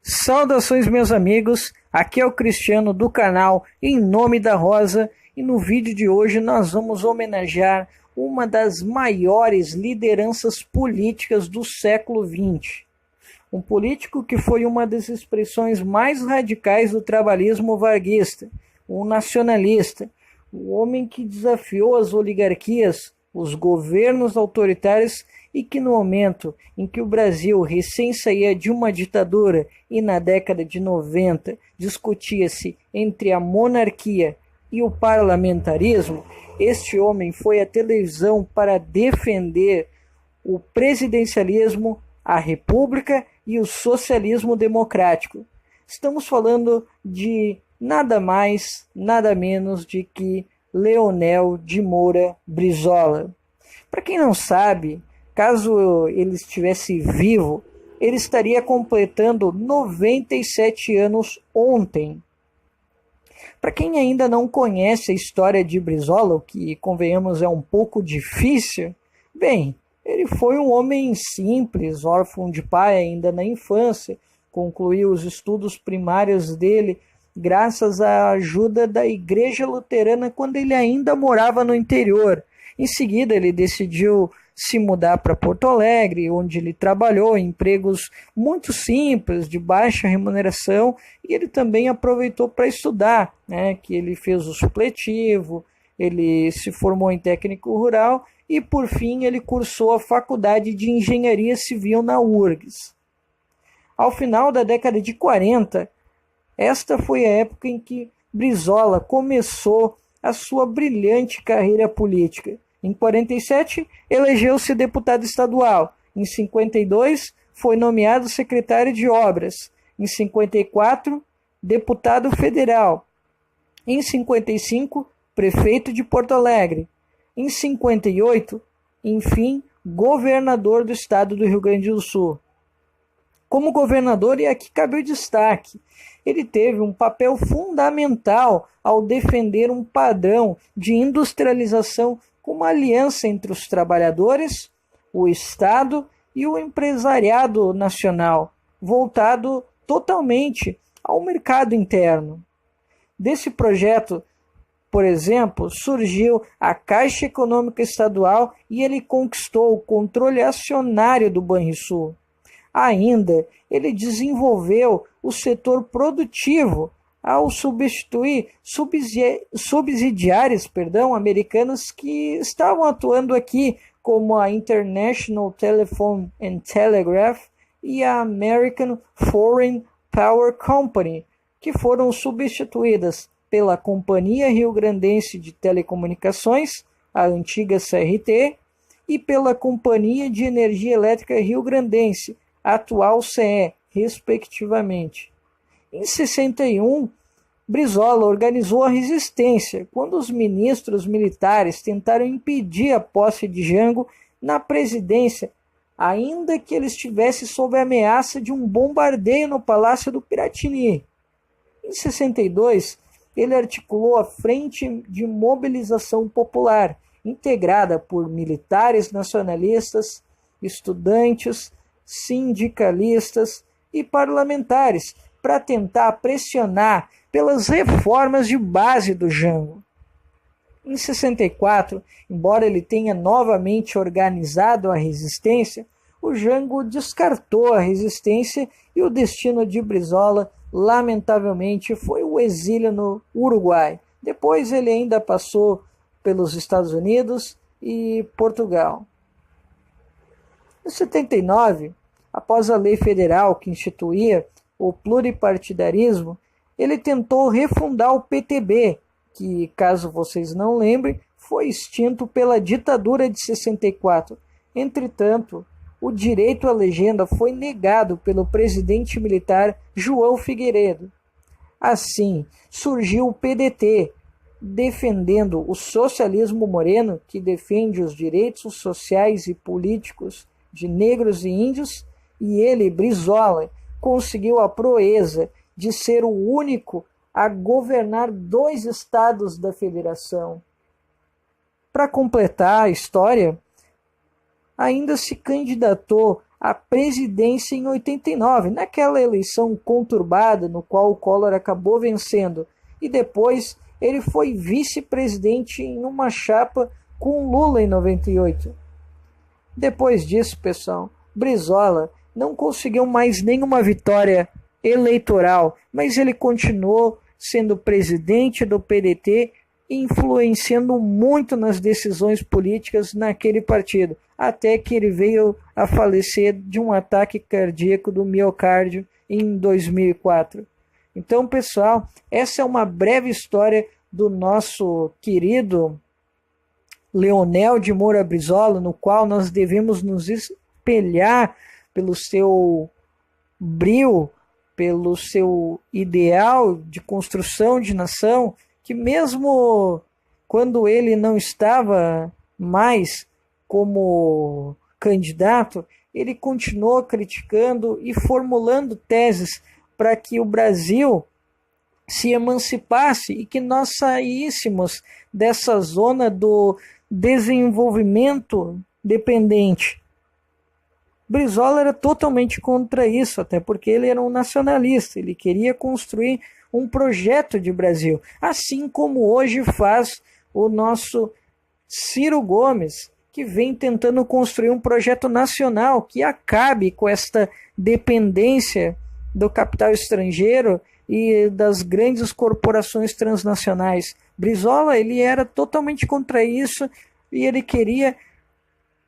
Saudações, meus amigos, aqui é o Cristiano do canal Em Nome da Rosa e no vídeo de hoje nós vamos homenagear uma das maiores lideranças políticas do século XX. Um político que foi uma das expressões mais radicais do trabalhismo varguista, um nacionalista, um homem que desafiou as oligarquias, os governos autoritários e que no momento em que o Brasil recém saía de uma ditadura e na década de 90 discutia-se entre a monarquia e o parlamentarismo, este homem foi à televisão para defender o presidencialismo, a república e o socialismo democrático. Estamos falando de nada mais, nada menos de que Leonel de Moura Brizola. Para quem não sabe, caso ele estivesse vivo, ele estaria completando 97 anos ontem. Para quem ainda não conhece a história de Brizola, o que, convenhamos, é um pouco difícil, bem, ele foi um homem simples, órfão de pai ainda na infância, concluiu os estudos primários dele graças à ajuda da Igreja Luterana quando ele ainda morava no interior. Em seguida, ele decidiu se mudar para Porto Alegre, onde ele trabalhou em empregos muito simples, de baixa remuneração, e ele também aproveitou para estudar, que ele fez o supletivo, ele se formou em técnico rural e, por fim, ele cursou a Faculdade de Engenharia Civil na URGS. Ao final da década de 40, esta foi a época em que Brizola começou a sua brilhante carreira política. Em 47, elegeu-se deputado estadual. Em 52, foi nomeado secretário de Obras. Em 54, deputado federal. Em 55, prefeito de Porto Alegre. Em 58, enfim, governador do estado do Rio Grande do Sul. Como governador, e aqui cabe o destaque, ele teve um papel fundamental ao defender um padrão de industrialização com uma aliança entre os trabalhadores, o Estado e o empresariado nacional, voltado totalmente ao mercado interno. Desse projeto, por exemplo, surgiu a Caixa Econômica Estadual e ele conquistou o controle acionário do Banrisul. Ainda, ele desenvolveu o setor produtivo ao substituir subsidiárias americanas que estavam atuando aqui, como a International Telephone and Telegraph e a American Foreign Power Company, que foram substituídas pela Companhia Rio-Grandense de Telecomunicações, a antiga CRT, e pela Companhia de Energia Elétrica Rio-Grandense, a atual CE, respectivamente. Em 61, Brizola organizou a resistência quando os ministros militares tentaram impedir a posse de Jango na presidência, ainda que ele estivesse sob a ameaça de um bombardeio no Palácio do Piratini. Em 62, ele articulou a Frente de Mobilização Popular, integrada por militares nacionalistas, estudantes, sindicalistas e parlamentares, para tentar pressionar pelas reformas de base do Jango. Em 64, embora ele tenha novamente organizado a resistência, o Jango descartou a resistência e o destino de Brizola, lamentavelmente, foi o exílio no Uruguai. Depois ele ainda passou pelos Estados Unidos e Portugal. Em 79, após a lei federal que instituía o pluripartidarismo, ele tentou refundar o PTB, que, caso vocês não lembrem, foi extinto pela ditadura de 64. Entretanto, o direito à legenda foi negado pelo presidente militar João Figueiredo. Assim, surgiu o PDT, defendendo o socialismo moreno, que defende os direitos sociais e políticos de negros e índios, e ele, Brizola, conseguiu a proeza de ser o único a governar 2 estados da federação. Para completar a história, ainda se candidatou a presidência em 89, naquela eleição conturbada no qual o Collor acabou vencendo. E depois ele foi vice-presidente em uma chapa com Lula em 98. Depois disso, pessoal, Brizola não conseguiu mais nenhuma vitória eleitoral, mas ele continuou sendo presidente do PDT, influenciando muito nas decisões políticas naquele partido, até que ele veio a falecer de um ataque cardíaco do miocárdio em 2004. Então, pessoal, essa é uma breve história do nosso querido Leonel de Moura Brizola, no qual nós devemos nos espelhar pelo seu brio, pelo seu ideal de construção de nação, que mesmo quando ele não estava mais como candidato, ele continuou criticando e formulando teses para que o Brasil se emancipasse e que nós saíssemos dessa zona do desenvolvimento dependente. Brizola era totalmente contra isso, até porque ele era um nacionalista, ele queria construir um projeto de Brasil, assim como hoje faz o nosso Ciro Gomes, que vem tentando construir um projeto nacional que acabe com esta dependência do capital estrangeiro e das grandes corporações transnacionais. Brizola, ele era totalmente contra isso e ele queria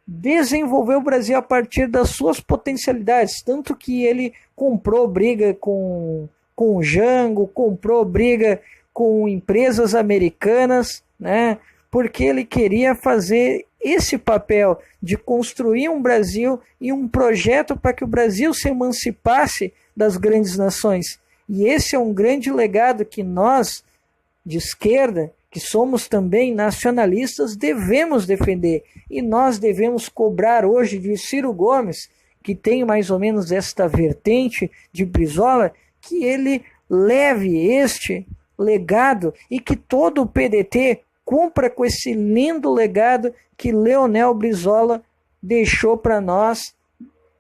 desenvolver o Brasil a partir das suas potencialidades, tanto que ele comprou briga com o Jango, comprou briga com empresas americanas, né? Porque ele queria fazer esse papel de construir um Brasil e um projeto para que o Brasil se emancipasse das grandes nações. E esse é um grande legado que nós, de esquerda, que somos também nacionalistas, devemos defender. E nós devemos cobrar hoje de Ciro Gomes, que tem mais ou menos esta vertente de Brizola, que ele leve este legado e que todo o PDT cumpra com esse lindo legado que Leonel Brizola deixou para nós.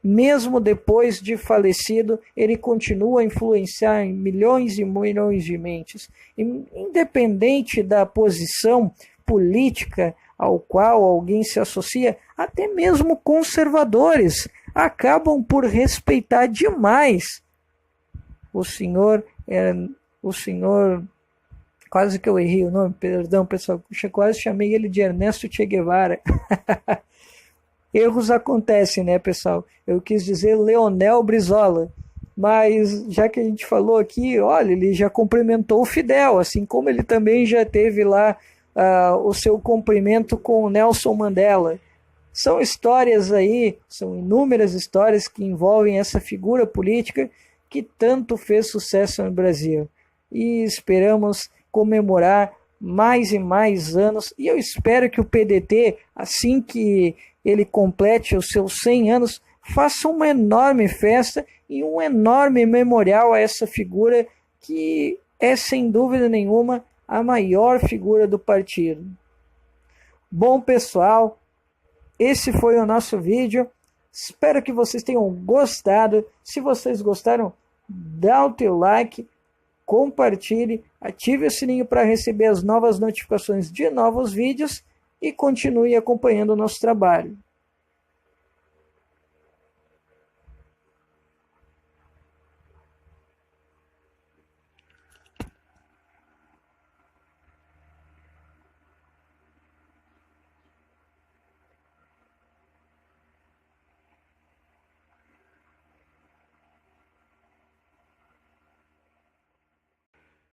Mesmo depois de falecido, ele continua a influenciar em milhões e milhões de mentes. Independente da posição política ao qual alguém se associa, até mesmo conservadores acabam por respeitar demais o senhor, quase que eu errei o nome, perdão pessoal, quase chamei ele de Ernesto Che Guevara. Erros acontecem, né, pessoal? Eu quis dizer Leonel Brizola, mas já que a gente falou aqui, olha, ele já cumprimentou o Fidel, assim como ele também já teve lá o seu cumprimento com o Nelson Mandela. São histórias aí, são inúmeras histórias que envolvem essa figura política que tanto fez sucesso no Brasil. E esperamos comemorar mais e mais anos, e eu espero que o PDT, assim que ele complete os seus 100 anos, faça uma enorme festa e um enorme memorial a essa figura que é, sem dúvida nenhuma, a maior figura do partido. Bom, pessoal, esse foi o nosso vídeo. Espero que vocês tenham gostado. Se vocês gostaram, dá o teu like, compartilhe, ative o sininho para receber as novas notificações de novos vídeos e continue acompanhando o nosso trabalho.